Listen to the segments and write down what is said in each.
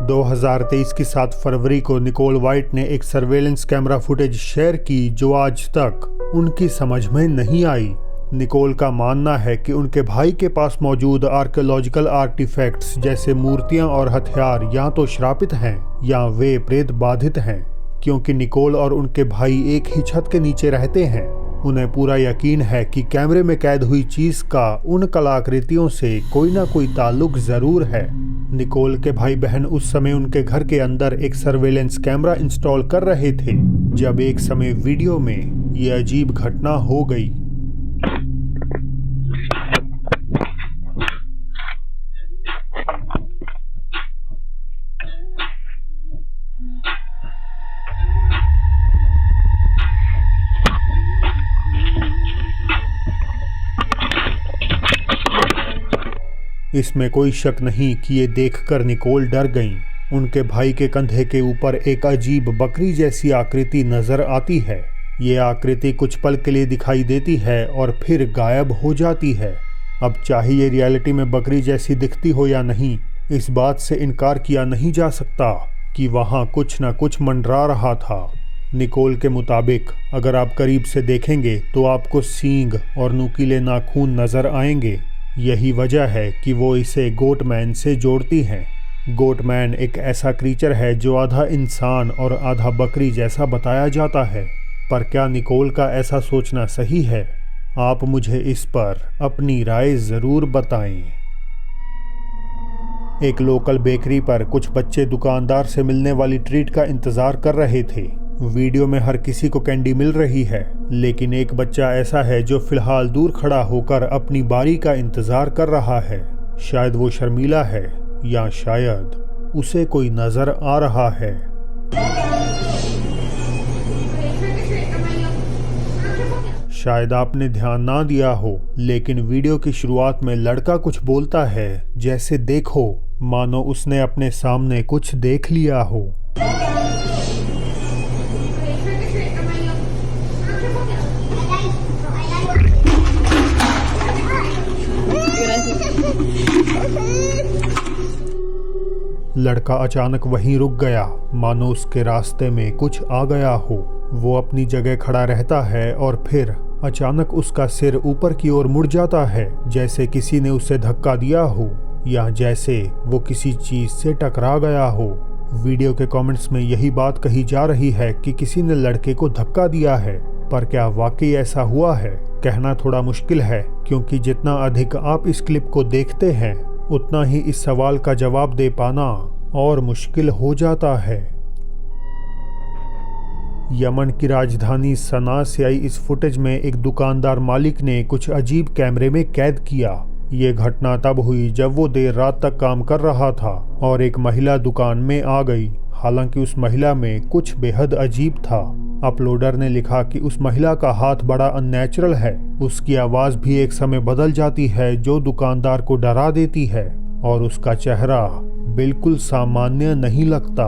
2023 की 7 फरवरी को Nicol white ने एक सर्वेलेंस कैमरा फुटेज शेयर की जो आज तक उनकी समझ में नहीं आई। निकोल का मानना है कि उनके भाई के पास मौजूद आर्कियोलॉजिकल आर्टिफैक्ट्स जैसे मूर्तियां और हथियार या तो श्रापित हैं या वे प्रेत बाधित हैं, क्योंकि निकोल और उनके भाई एक ही छत के नीचे रहते हैं। उन्हें पूरा यकीन है कि कैमरे में कैद हुई चीज का उन कलाकृतियों से कोई ना कोई ताल्लुक जरूर है। निकोल के भाई बहन उस समय उनके घर के अंदर एक सर्वेलेंस कैमरा इंस्टॉल कर रहे थे जब एक समय वीडियो में ये अजीब घटना हो गई। इसमें कोई शक नहीं कि ये देखकर निकोल डर गईं। उनके भाई के कंधे के ऊपर एक अजीब बकरी जैसी आकृति नजर आती है। ये आकृति कुछ पल के लिए दिखाई देती है और फिर गायब हो जाती है। अब चाहे ये रियलिटी में बकरी जैसी दिखती हो या नहीं, इस बात से इनकार किया नहीं जा सकता कि वहाँ कुछ न कुछ मंडरा रहा था। निकोल के मुताबिक अगर आप करीब से देखेंगे तो आपको सींग और नुकीले नाखून नजर आएंगे। यही वजह है कि वो इसे गोटमैन से जोड़ती हैं। गोटमैन एक ऐसा क्रीचर है जो आधा इंसान और आधा बकरी जैसा बताया जाता है। पर क्या निकोल का ऐसा सोचना सही है? आप मुझे इस पर अपनी राय ज़रूर बताएं। एक लोकल बेकरी पर कुछ बच्चे दुकानदार से मिलने वाली ट्रीट का इंतज़ार कर रहे थे। वीडियो में हर किसी को कैंडी मिल रही है, लेकिन एक बच्चा ऐसा है जो फिलहाल दूर खड़ा होकर अपनी बारी का इंतजार कर रहा है। शायद वो शर्मीला है या शायद उसे कोई नजर आ रहा है। शायद आपने ध्यान ना दिया हो, लेकिन वीडियो की शुरुआत में लड़का कुछ बोलता है जैसे देखो, मानो उसने अपने सामने कुछ देख लिया हो। लड़का अचानक वहीं रुक गया, मानो उसके रास्ते में कुछ आ गया हो। वो अपनी जगह खड़ा रहता है और फिर अचानक उसका सिर ऊपर की ओर मुड़ जाता है, जैसे किसी ने उसे धक्का दिया हो या जैसे वो किसी चीज से टकरा गया हो। वीडियो के कमेंट्स में यही बात कही जा रही है कि किसी ने लड़के को धक्का दिया है, पर क्या वाकई ऐसा हुआ है? कहना थोड़ा मुश्किल है, क्योंकि जितना अधिक आप इस क्लिप को देखते हैं उतना ही इस सवाल का जवाब दे पाना और मुश्किल हो जाता है। यमन की राजधानी सना से आई इस फुटेज में एक दुकानदार मालिक ने कुछ अजीब कैमरे में कैद किया। ये घटना तब हुई जब वो देर रात तक काम कर रहा था और एक महिला दुकान में आ गई। हालांकि उस महिला में कुछ बेहद अजीब था। अपलोडर ने लिखा कि उस महिला का हाथ बड़ा अननेचुरल है। उसकी आवाज़ भी एक समय बदल जाती है जो दुकानदार को डरा देती है, और उसका चेहरा बिल्कुल सामान्य नहीं लगता।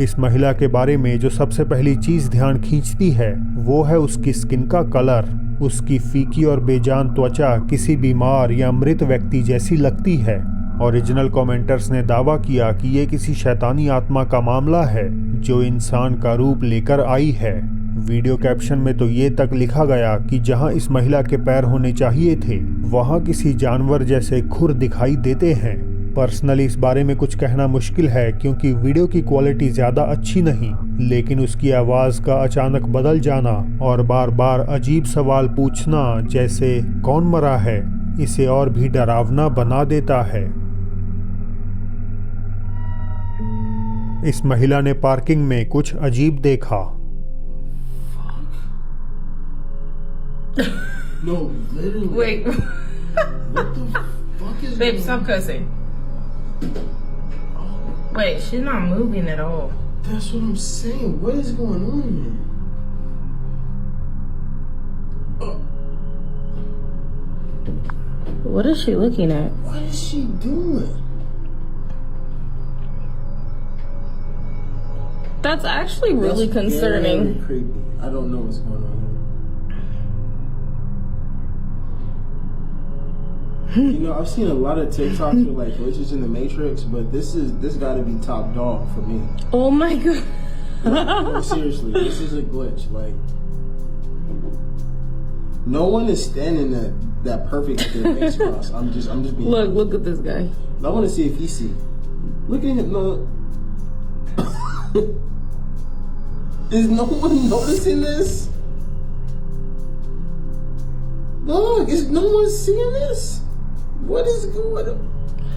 इस महिला के बारे में जो सबसे पहली चीज ध्यान खींचती है वो है उसकी स्किन का कलर। उसकी फीकी और बेजान त्वचा किसी बीमार या मृत व्यक्ति जैसी लगती है। ओरिजिनल कमेंटर्स ने दावा किया कि ये किसी शैतानी आत्मा का मामला है जो इंसान का रूप लेकर आई है। वीडियो कैप्शन में तो ये तक लिखा गया कि जहां इस महिला के पैर होने चाहिए थे वहां किसी जानवर जैसे खुर दिखाई देते हैं। पर्सनली इस बारे में कुछ कहना मुश्किल है क्योंकि वीडियो की क्वालिटी ज़्यादा अच्छी नहीं, लेकिन उसकी आवाज़ का अचानक बदल जाना और बार बार अजीब सवाल पूछना जैसे कौन मरा है इसे और भी डरावना बना देता है। इस महिला ने पार्किंग में कुछ अजीब देखा। No, literally. Wait. What the fuck is Babe, going stop cussing. Wait, she's not moving at all. That's what I'm saying. What is going on here? What is she looking at? What is she doing? That's actually really That's concerning. very creepy. I don't know what's going on here. You know, I've seen a lot of TikToks with like glitches in the Matrix, but this got to be top dog for me. Oh my god. No, seriously, this is a glitch. Like, no one is standing that perfect with their face crossed. I'm just being. Look at this guy. I want to see if he see. Look at him. No. Is no one noticing this? Look, is no one seeing this? What is going on?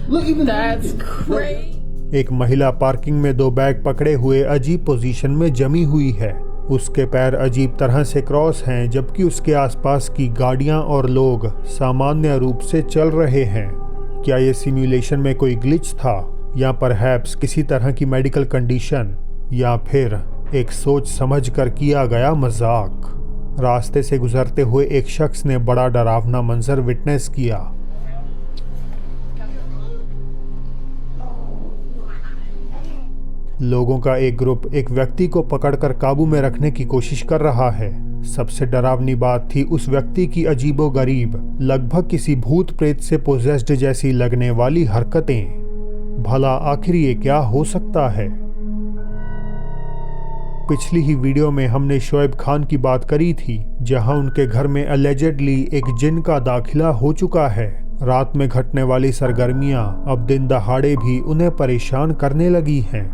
Look, even That's crazy. एक महिला parking में 2 bag पकड़े हुए अजीब position में जमी हुई है। उसके पैर अजीब तरह से क्रॉस हैं, जबकि उसके आसपास की गाड़ियां और लोग सामान्य रूप से चल रहे हैं। क्या ये सिमुलेशन में कोई ग्लिच था, या परहैप्स किसी तरह की मेडिकल कंडीशन, या फिर एक सोच समझ कर किया गया मजाक? रास्ते से गुजरते हुए एक शख्स ने बड़ा डरावना मंजर विटनेस किया। लोगों का एक ग्रुप एक व्यक्ति को पकड़कर काबू में रखने की कोशिश कर रहा है। सबसे डरावनी बात थी उस व्यक्ति की अजीबोगरीब, लगभग किसी भूत प्रेत से पोजेस्ड जैसी लगने वाली हरकतें। भला आखिर ये क्या हो सकता है? पिछली ही वीडियो में हमने शोएब खान की बात करी थी, जहां उनके घर में अलेजेडली एक जिन का दाखिला हो चुका है। रात में घटने वाली सरगर्मियां अब दिन दहाड़े भी उन्हें परेशान करने लगी हैं।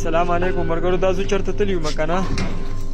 सलाम अलैकुम मरगरो दाजू चरते तलियो मकाना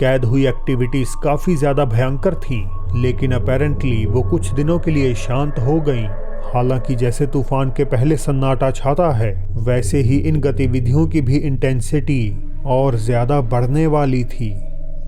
कैद हुई एक्टिविटीज काफी ज्यादा भयंकर थी, लेकिन अपेरेंटली वो कुछ दिनों के लिए शांत हो गईं। हालांकि जैसे तूफान के पहले सन्नाटा छाता है, वैसे ही इन गतिविधियों की भी इंटेंसिटी और ज्यादा बढ़ने वाली थी।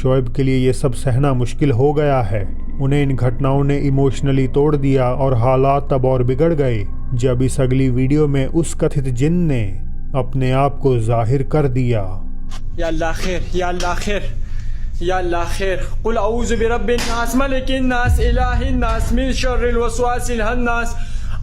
शोएब के लिए ये सब सहना मुश्किल हो गया है। उन्हें इन घटनाओं ने इमोशनली तोड़ दिया और हालात तब और बिगड़ गए जब इस अगली वीडियो में उस कथित जिन ने अपने आप को जाहिर कर दिया। या अल्लाह खैर या अल्लाह खैर या अल्लाह खैर कुल अऊज़ु बिरब्बिन नास मलिकिन नास इलाहिन नास मिन शर्रिल वसवासिल हन्नास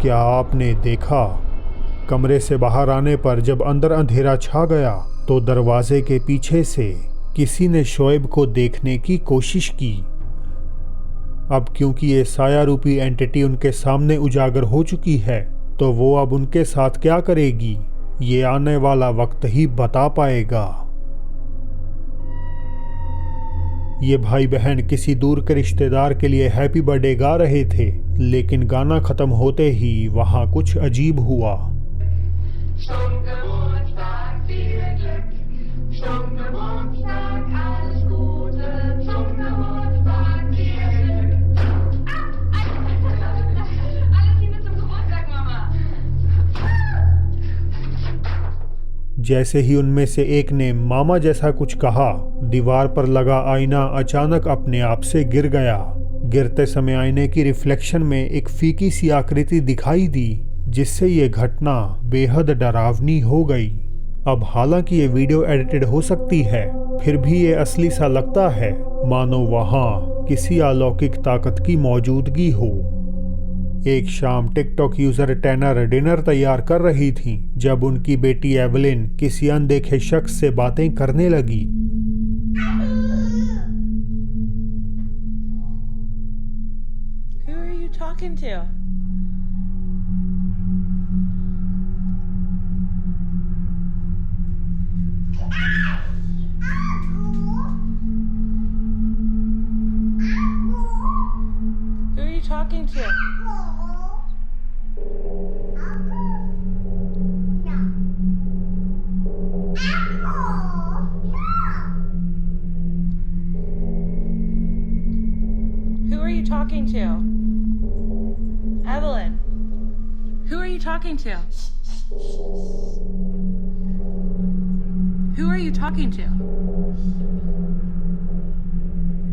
क्या आपने देखा? कमरे से बाहर आने पर जब अंदर अंधेरा छा गया तो दरवाजे के पीछे से किसी ने शोएब को देखने की कोशिश की। अब क्योंकि ये साया रूपी एंटिटी उनके सामने उजागर हो चुकी है तो वो अब उनके साथ क्या करेगी ये आने वाला वक्त ही बता पाएगा। ये भाई बहन किसी दूर के रिश्तेदार के लिए हैप्पी बर्थडे गा रहे थे, लेकिन गाना खत्म होते ही वहां कुछ अजीब हुआ। जैसे ही उनमें से एक ने मामा जैसा कुछ कहा, दीवार पर लगा आईना अचानक अपने आप से गिर गया। गिरते समय आईने की रिफ्लेक्शन में एक फीकी सी आकृति दिखाई दी, जिससे ये घटना बेहद डरावनी हो गई। अब हालांकि ये वीडियो एडिटेड हो सकती है, फिर भी ये असली सा लगता है मानो वहाँ किसी अलौकिक ताकत की मौजूदगी हो। एक शाम टिकटॉक यूजर टैनर डिनर तैयार कर रही थी जब उनकी बेटी एवलिन किसी अनदेखे शख्स से बातें करने लगी। Who are you talking to? Who are you talking to? Who are you talking to? Evelyn. Who are you talking to? Who are you talking to?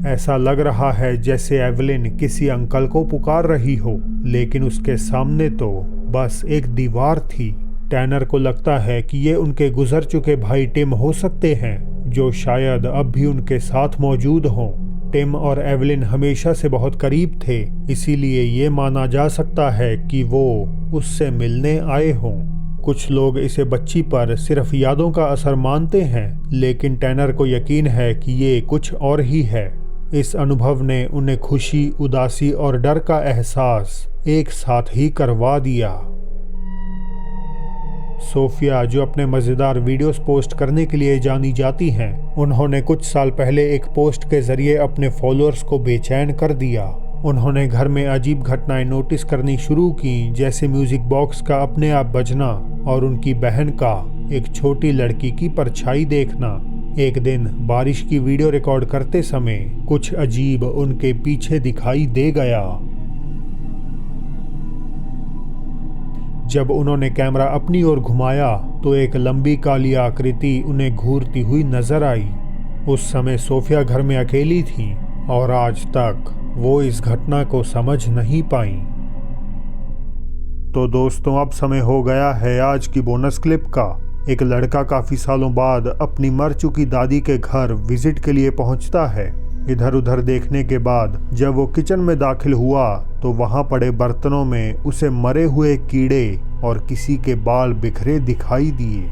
ऐसा लग रहा है जैसे एवलिन किसी अंकल को पुकार रही हो, लेकिन उसके सामने तो बस एक दीवार थी। टैनर को लगता है कि ये उनके गुजर चुके भाई टिम हो सकते हैं, जो शायद अब भी उनके साथ मौजूद हों। टिम और एवलिन हमेशा से बहुत करीब थे, इसीलिए ये माना जा सकता है कि वो उससे मिलने आए हों। कुछ लोग इसे बच्ची पर सिर्फ यादों का असर मानते हैं, लेकिन टैनर को यकीन है कि ये कुछ और ही है। इस अनुभव ने उन्हें खुशी, उदासी और डर का एहसास एक साथ ही करवा दिया। सोफिया, जो अपने मज़ेदार वीडियोस पोस्ट करने के लिए जानी जाती हैं, उन्होंने कुछ साल पहले एक पोस्ट के ज़रिए अपने फॉलोअर्स को बेचैन कर दिया। उन्होंने घर में अजीब घटनाएं नोटिस करनी शुरू की, जैसे म्यूज़िक बॉक्स का अपने आप बजना और उनकी बहन का एक छोटी लड़की की परछाई देखना। एक दिन बारिश की वीडियो रिकॉर्ड करते समय कुछ अजीब उनके पीछे दिखाई दे गया। जब उन्होंने कैमरा अपनी ओर घुमाया तो एक लंबी काली आकृति उन्हें घूरती हुई नजर आई। उस समय सोफिया घर में अकेली थी और आज तक वो इस घटना को समझ नहीं पाई। तो दोस्तों, अब समय हो गया है आज की बोनस क्लिप का। एक लड़का काफ़ी सालों बाद अपनी मर चुकी दादी के घर विजिट के लिए पहुंचता है। इधर उधर देखने के बाद जब वो किचन में दाखिल हुआ तो वहां पड़े बर्तनों में उसे मरे हुए कीड़े और किसी के बाल बिखरे दिखाई दिए।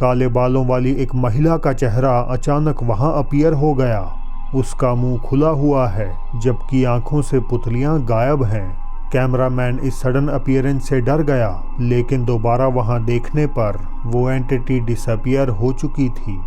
काले बालों वाली एक महिला का चेहरा अचानक वहां अपीयर हो गया। उसका मुंह खुला हुआ है जबकि आंखों से पुतलियां गायब हैं। कैमरामैन इस सडन अपीयरेंस से डर गया, लेकिन दोबारा वहां देखने पर वो एंटिटी डिसअपीयर हो चुकी थी।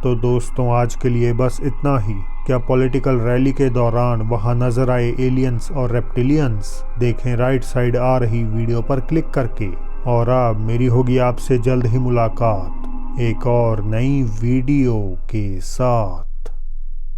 तो दोस्तों, आज के लिए बस इतना ही। क्या पॉलिटिकल रैली के दौरान वहां नजर आए एलियंस और रेप्टिलियंस? देखें राइट साइड आ रही वीडियो पर क्लिक करके। और अब मेरी होगी आपसे जल्द ही मुलाकात एक और नई वीडियो के साथ।